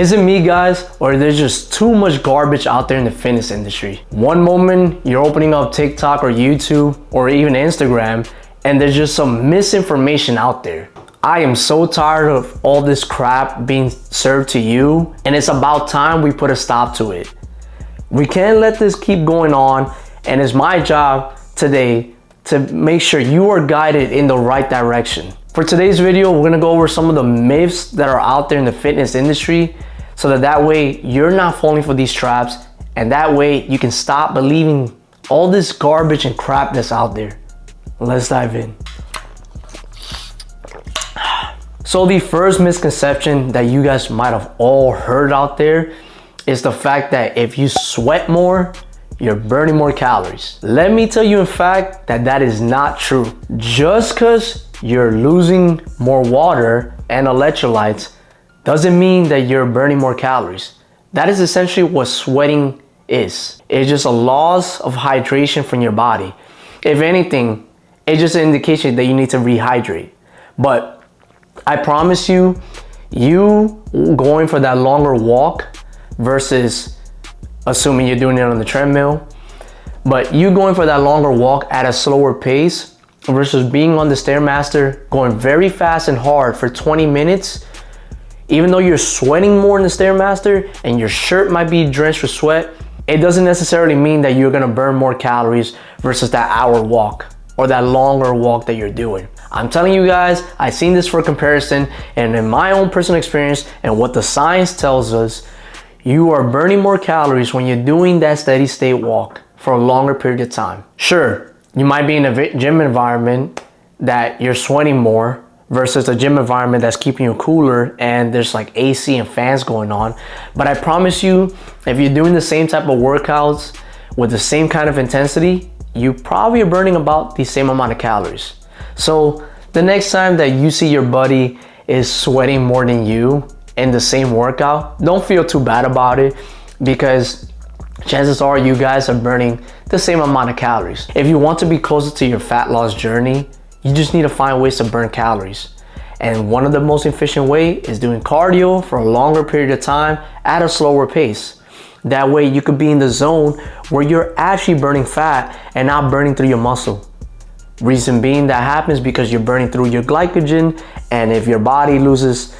Is it me, guys, or there's just too much garbage out there in the fitness industry? One moment you're opening up TikTok or YouTube or even Instagram, and there's just some misinformation out there. I am so tired of all this crap being served to you, and it's about time we put a stop to it. We can't let this keep going on, and it's my job today to make sure you are guided in the right direction. For today's video, we're gonna go over some of the myths that are out there in the fitness industry, so that way you're not falling for these traps, and that way you can stop believing all this garbage and crap that's out there. Let's dive in. So the first misconception that you guys might have all heard out there is the fact that if you sweat more, you're burning more calories. Let me tell you in fact that is not true. Just because you're losing more water and electrolytes doesn't mean that you're burning more calories. That is essentially what sweating is. It's just a loss of hydration from your body. If anything, it's just an indication that you need to rehydrate. But I promise you, you going for that longer walk versus assuming you're doing it on the treadmill, but you going for that longer walk at a slower pace versus being on the Stairmaster going very fast and hard for 20 minutes, even though you're sweating more in the Stairmaster and your shirt might be drenched with sweat, it doesn't necessarily mean that you're gonna burn more calories versus that hour walk or that longer walk that you're doing. I'm telling you guys, I've seen this for comparison, and in my own personal experience and what the science tells us, you are burning more calories when you're doing that steady state walk for a longer period of time. Sure, you might be in a gym environment that you're sweating more versus a gym environment that's keeping you cooler and there's like AC and fans going on. But I promise you, if you're doing the same type of workouts with the same kind of intensity, you probably are burning about the same amount of calories. So the next time that you see your buddy is sweating more than you in the same workout, don't feel too bad about it, because chances are you guys are burning the same amount of calories. If you want to be closer to your fat loss journey, you just need to find ways to burn calories. And one of the most efficient way is doing cardio for a longer period of time at a slower pace. That way you could be in the zone where you're actually burning fat and not burning through your muscle. Reason being that happens because you're burning through your glycogen, and if your body loses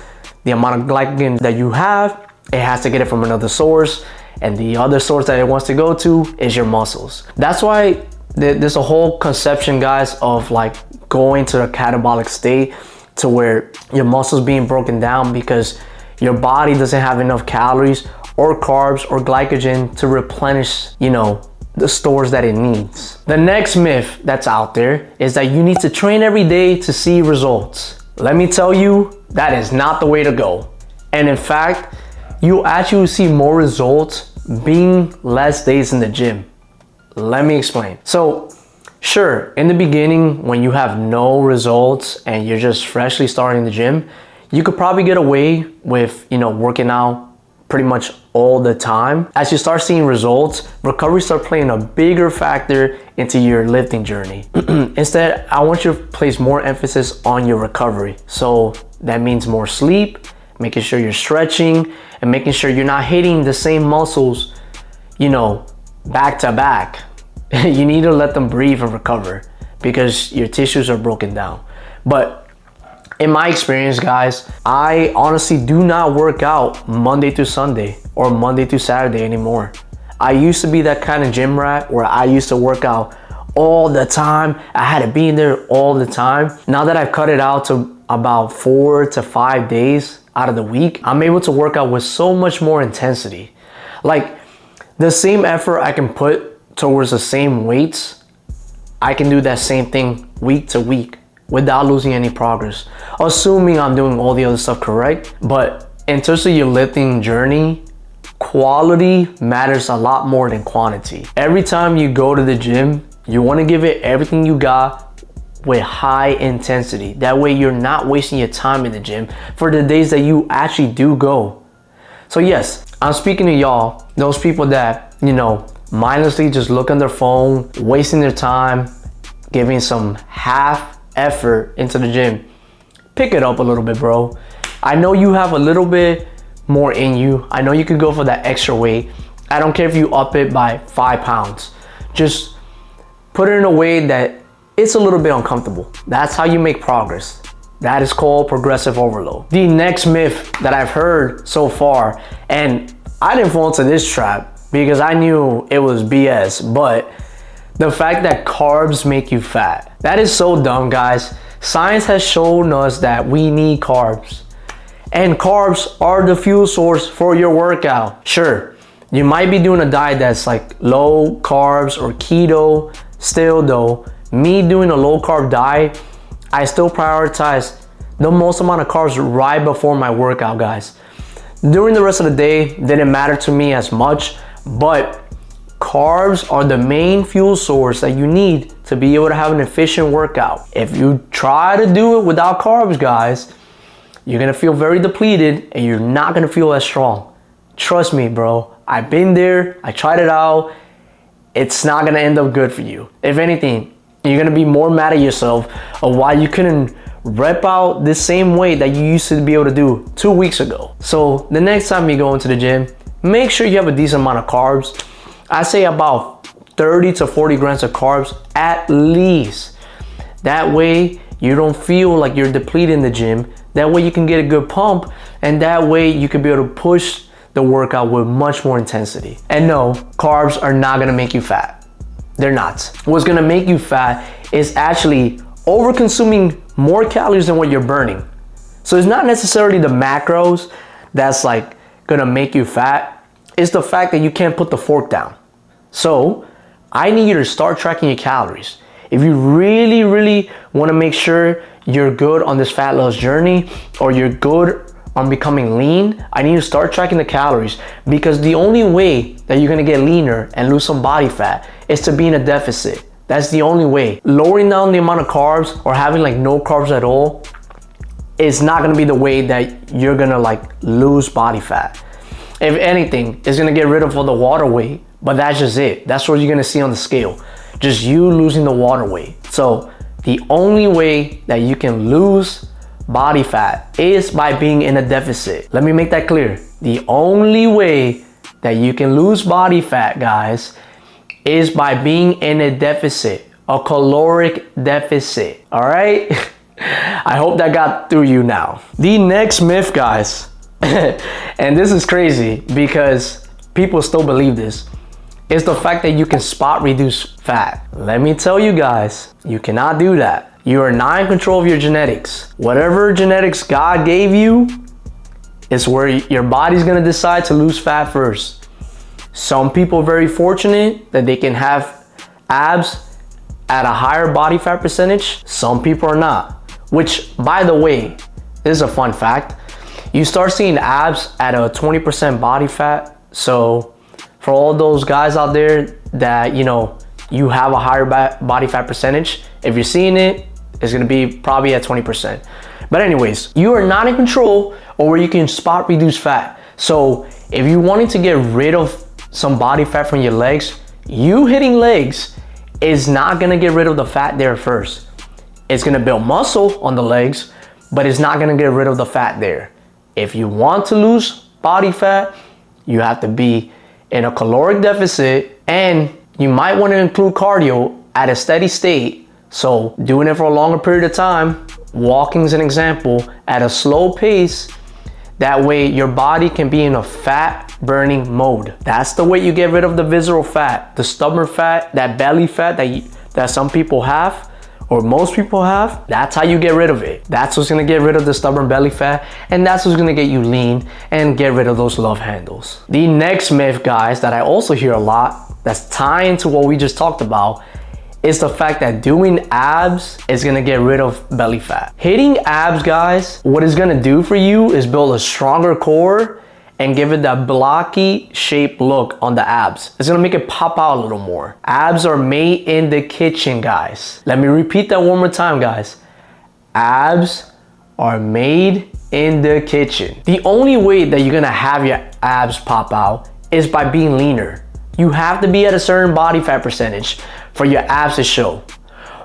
the amount of glycogen that you have, it has to get it from another source, and the other source that it wants to go to is your muscles. That's why there's a whole conception, guys, of like going to a catabolic state to where your muscles being broken down because your body doesn't have enough calories or carbs or glycogen to replenish, the stores that it needs. The next myth that's out there is that you need to train every day to see results. Let me tell you, that is not the way to go. And in fact, you actually see more results being less days in the gym. Let me explain. So sure, in the beginning, when you have no results and you're just freshly starting the gym, you could probably get away with, working out pretty much all the time. As you start seeing results, recovery starts playing a bigger factor into your lifting journey. Instead, I want you to place more emphasis on your recovery. So that means more sleep, making sure you're stretching, and making sure you're not hitting the same muscles, back to back. You need to let them breathe and recover because your tissues are broken down. But in my experience, guys, I honestly do not work out Monday through Sunday or Monday through Saturday anymore. I used to be that kind of gym rat where I used to work out all the time. I had to be in there all the time. Now that I've cut it out to about 4 to 5 days out of the week, I'm able to work out with so much more intensity. Like the same effort I can put towards the same weights, I can do that same thing week to week without losing any progress, assuming I'm doing all the other stuff correct. But in terms of your lifting journey, quality matters a lot more than quantity. Every time you go to the gym, you want to give it everything you got with high intensity. That way you're not wasting your time in the gym for the days that you actually do go. So yes, I'm speaking to y'all, those people that, mindlessly just look on their phone, wasting their time, giving some half effort into the gym. Pick it up a little bit, bro. I know you have a little bit more in you. I know you could go for that extra weight. I don't care if you up it by 5 pounds. Just put it in a way that it's a little bit uncomfortable. That's how you make progress. That is called progressive overload. The next myth that I've heard so far, and I didn't fall into this trap because I knew it was BS, but the fact that carbs make you fat. That is so dumb, guys. Science has shown us that we need carbs. And carbs are the fuel source for your workout. Sure, you might be doing a diet that's like low carbs or keto. Still though, me doing a low carb diet, I still prioritize the most amount of carbs right before my workout, guys. During the rest of the day, didn't matter to me as much, but carbs are the main fuel source that you need to be able to have an efficient workout. If you try to do it without carbs, guys, you're gonna feel very depleted and you're not gonna feel as strong. Trust me, bro. I've been there, I tried it out. It's not gonna end up good for you. If anything, you're gonna be more mad at yourself of why you couldn't rep out the same weight that you used to be able to do 2 weeks ago. So the next time you go into the gym, make sure you have a decent amount of carbs. I say about 30 to 40 grams of carbs at least. That way you don't feel like you're depleted in the gym. That way you can get a good pump, and that way you can be able to push the workout with much more intensity. And no, carbs are not gonna make you fat. They're not. What's gonna make you fat is actually over consuming more calories than what you're burning. So it's not necessarily the macros that's like gonna make you fat. It's the fact that you can't put the fork down. So I need you to start tracking your calories. If you really, really wanna make sure you're good on this fat loss journey, or you're good on becoming lean, I need you to start tracking the calories, because the only way that you're gonna get leaner and lose some body fat is to be in a deficit. That's the only way. Lowering down the amount of carbs or having like no carbs at all is not gonna be the way that you're gonna like lose body fat. If anything, it's gonna get rid of all the water weight, but that's just it. That's what you're gonna see on the scale. Just you losing the water weight. So the only way that you can lose body fat is by being in a deficit. Let me make that clear. The only way that you can lose body fat, guys, is by being in a deficit, a caloric deficit. All right? I hope that got through you now. The next myth, guys, and this is crazy because people still believe this, is the fact that you can spot reduce fat. Let me tell you guys, you cannot do that. You are not in control of your genetics. Whatever genetics God gave you is where your body's gonna decide to lose fat first. Some people are very fortunate that they can have abs at a higher body fat percentage. Some people are not. Which, by the way, this is a fun fact. You start seeing abs at a 20% body fat. So for all those guys out there that, you know, you have a higher body fat percentage, if you're seeing it, it's gonna be probably at 20%. But anyways, you are not in control of where you can spot reduce fat. So if you wanted to get rid of some body fat from your legs, you hitting legs is not gonna get rid of the fat there first. It's gonna build muscle on the legs, but it's not gonna get rid of the fat there. If you want to lose body fat, you have to be in a caloric deficit, and you might want to include cardio at a steady state. So doing it for a longer period of time, walking is an example, at a slow pace. That way your body can be in a fat burning mode. That's the way you get rid of the visceral fat, the stubborn fat, that belly fat that some people have, or most people have. That's how you get rid of it. That's what's gonna get rid of the stubborn belly fat, and that's what's gonna get you lean and get rid of those love handles. The next myth, guys, that I also hear a lot, that's tying to what we just talked about, is the fact that doing abs is gonna get rid of belly fat. Hitting abs, guys, what it's gonna do for you is build a stronger core and give it that blocky shaped look on the abs. It's gonna make it pop out a little more. Abs are made in the kitchen, guys. Let me repeat that one more time, guys. Abs are made in the kitchen. The only way that you're gonna have your abs pop out is by being leaner. You have to be at a certain body fat percentage for your abs to show.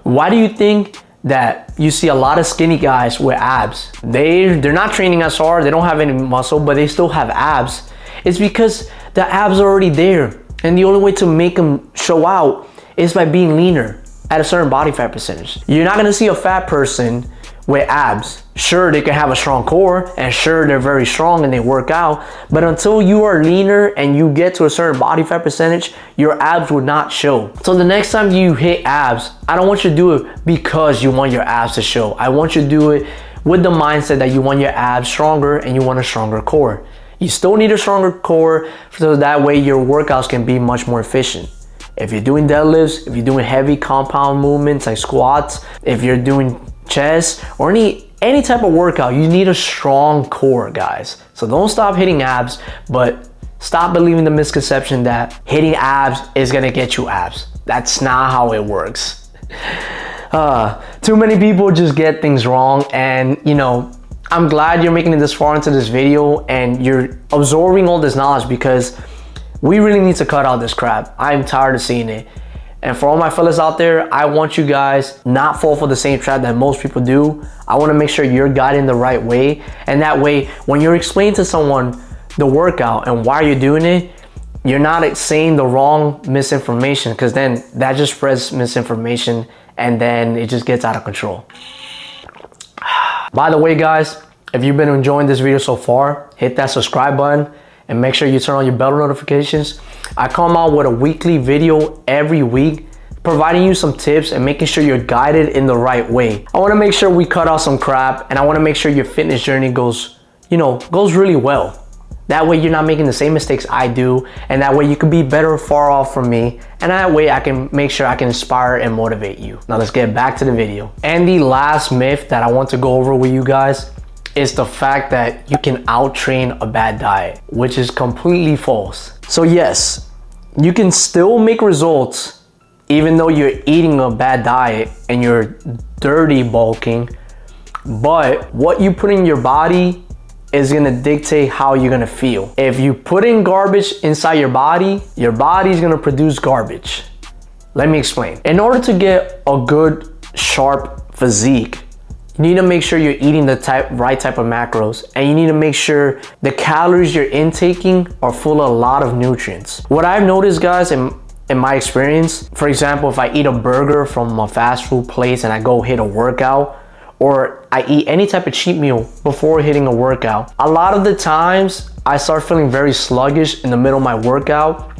Why do you think that you see a lot of skinny guys with abs. They're not training as hard, they don't have any muscle, but they still have abs. It's because the abs are already there. And the only way to make them show out is by being leaner at a certain body fat percentage. You're not gonna see a fat person with abs. Sure, they can have a strong core, and sure, they're very strong and they work out, but until you are leaner and you get to a certain body fat percentage, your abs will not show. So the next time you hit abs, I don't want you to do it because you want your abs to show. I want you to do it with the mindset that you want your abs stronger and you want a stronger core. You still need a stronger core so that way your workouts can be much more efficient. If you're doing deadlifts, if you're doing heavy compound movements like squats, if you're doing chest or any type of workout, you need a strong core, guys. So don't stop hitting abs, but stop believing the misconception that hitting abs is gonna get you abs. That's not how it works. Too many people just get things wrong, and you know, I'm glad you're making it this far into this video and you're absorbing all this knowledge, because we really need to cut out this crap. I'm tired of seeing it. And for all my fellas out there, I want you guys not fall for the same trap that most people do. I want to make sure you're guiding the right way. And that way, when you're explaining to someone the workout and why you're doing it, you're not saying the wrong misinformation, because then that just spreads misinformation and then it just gets out of control. By the way, guys, if you've been enjoying this video so far, hit that subscribe button and make sure you turn on your bell notifications. I come out with a weekly video every week, providing you some tips and making sure you're guided in the right way. I wanna make sure we cut out some crap, and I wanna make sure your fitness journey goes really well. That way you're not making the same mistakes I do, and that way you can be better far off from me, and that way I can make sure I can inspire and motivate you. Now let's get back to the video. And the last myth that I want to go over with you guys is the fact that you can out-train a bad diet, which is completely false. So yes, you can still make results even though you're eating a bad diet and you're dirty bulking, but what you put in your body is gonna dictate how you're gonna feel. If you put in garbage inside your body's gonna produce garbage. Let me explain. In order to get a good, sharp physique, you need to make sure you're eating the right type of macros, and you need to make sure the calories you're intaking are full of a lot of nutrients. What I've noticed, guys, in my experience, for example, if I eat a burger from a fast food place and I go hit a workout, or I eat any type of cheat meal before hitting a workout, a lot of the times I start feeling very sluggish in the middle of my workout.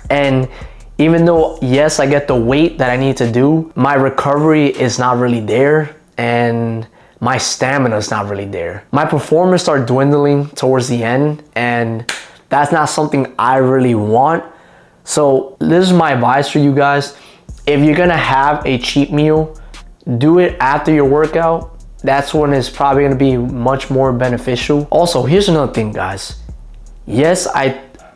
And even though, yes, I get the weight that I need to do, my recovery is not really there, and my stamina is not really there. My performance starts dwindling towards the end, and that's not something I really want. So this is my advice for you guys. If you're gonna have a cheat meal, do it after your workout. That's when it's probably gonna be much more beneficial. Also, here's another thing, guys. Yes, I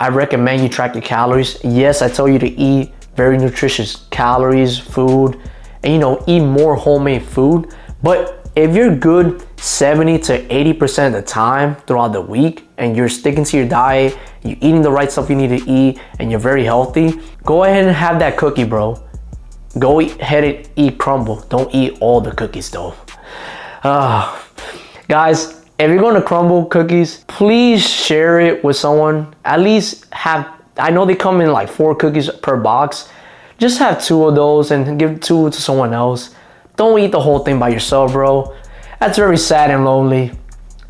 recommend you track your calories. Yes, I tell you to eat very nutritious calories, food, and eat more homemade food. But if you're good 70 to 80% of the time throughout the week, and you're sticking to your diet, you're eating the right stuff you need to eat, and you're very healthy, go ahead and have that cookie, bro. Go ahead and eat crumble. Don't eat all the cookies though. Guys, if you're going to crumble cookies, please share it with someone. At least I know they come in like 4 cookies per box. Just have 2 of those and give 2 to someone else. Don't eat the whole thing by yourself, bro. That's very sad and lonely.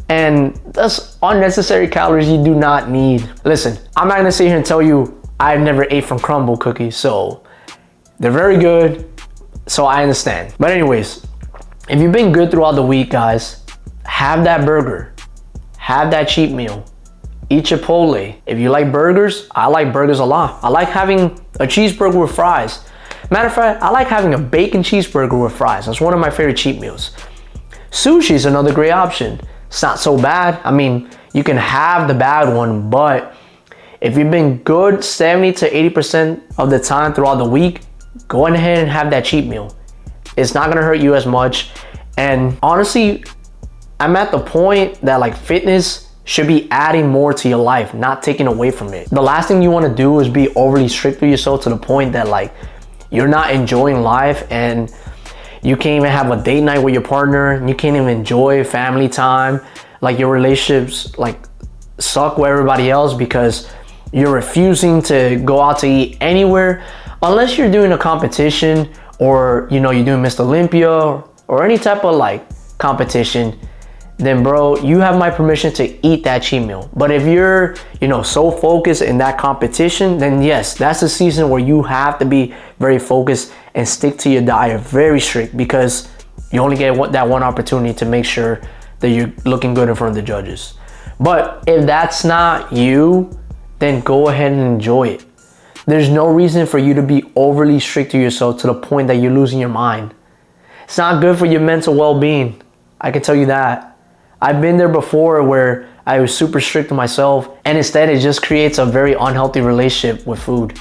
And that's unnecessary calories you do not need. Listen, I'm not gonna sit here and tell you I've never ate from crumble cookies, so they're very good, so I understand. But anyways, if you've been good throughout the week, guys, have that burger, have that cheat meal, eat Chipotle. If you like burgers, I like burgers a lot. I like having a cheeseburger with fries. Matter of fact, I like having a bacon cheeseburger with fries. That's one of my favorite cheat meals. Sushi is another great option. It's not so bad. I mean, you can have the bad one, but if you've been good 70 to 80% of the time throughout the week, go ahead and have that cheat meal. It's not gonna hurt you as much. And honestly, I'm at the point that like fitness should be adding more to your life, not taking away from it. The last thing you wanna do is be overly strict with yourself to the point that like you're not enjoying life and You can't even have a date night with your partner. You can't even enjoy family time. Like your relationships like suck with everybody else because you're refusing to go out to eat anywhere unless you're doing a competition, or you know, you're doing Mr. Olympia or any type of like competition. Then bro, you have my permission to eat that cheat meal. But if you're, you know, so focused in that competition, then yes, that's a season where you have to be very focused and stick to your diet very strict, because you only get that one opportunity to make sure that you're looking good in front of the judges. But if that's not you, then go ahead and enjoy it. There's no reason for you to be overly strict to yourself to the point that you're losing your mind. It's not good for your mental well-being. I can tell you that. I've been there before where I was super strict to myself, and instead it just creates a very unhealthy relationship with food.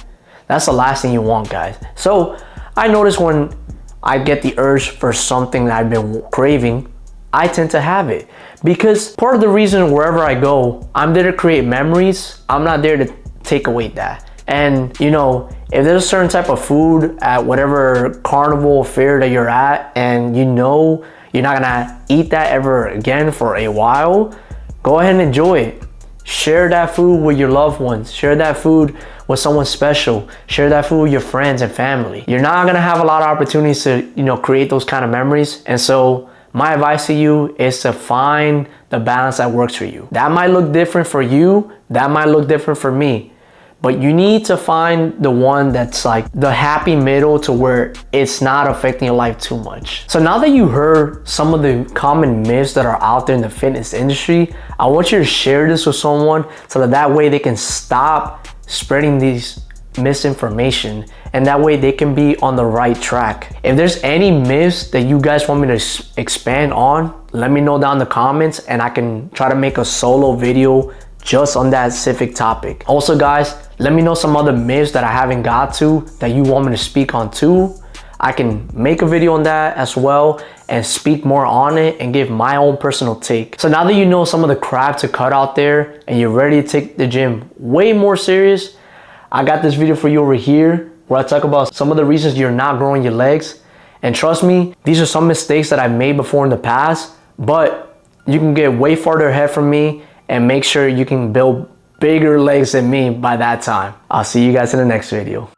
That's the last thing you want, guys. So I notice when I get the urge for something that I've been craving, I tend to have it. Because part of the reason wherever I go, I'm there to create memories. I'm not there to take away that. And you know, if there's a certain type of food at whatever carnival fair that you're at, and you know you're not gonna eat that ever again for a while, go ahead and enjoy it. Share that food with your loved ones. Share that food with someone special. Share that food with your friends and family. You're not gonna have a lot of opportunities to, you know, create those kind of memories. And so my advice to you is to find the balance that works for you. That might look different for you. That might look different for me. But you need to find the one that's like the happy middle to where it's not affecting your life too much. So now that you heard some of the common myths that are out there in the fitness industry, I want you to share this with someone so that way they can stop spreading these misinformation, and that way they can be on the right track. If there's any myths that you guys want me to expand on, let me know down in the comments, and I can try to make a solo video just on that specific topic. Also guys, let me know some other myths that I haven't got to that you want me to speak on too. I can make a video on that as well and speak more on it and give my own personal take. So now that you know some of the crap to cut out there and you're ready to take the gym way more serious, I got this video for you over here where I talk about some of the reasons you're not growing your legs. And trust me, these are some mistakes that I've made before in the past, but you can get way farther ahead from me and make sure you can build bigger legs than me by that time. I'll see you guys in the next video.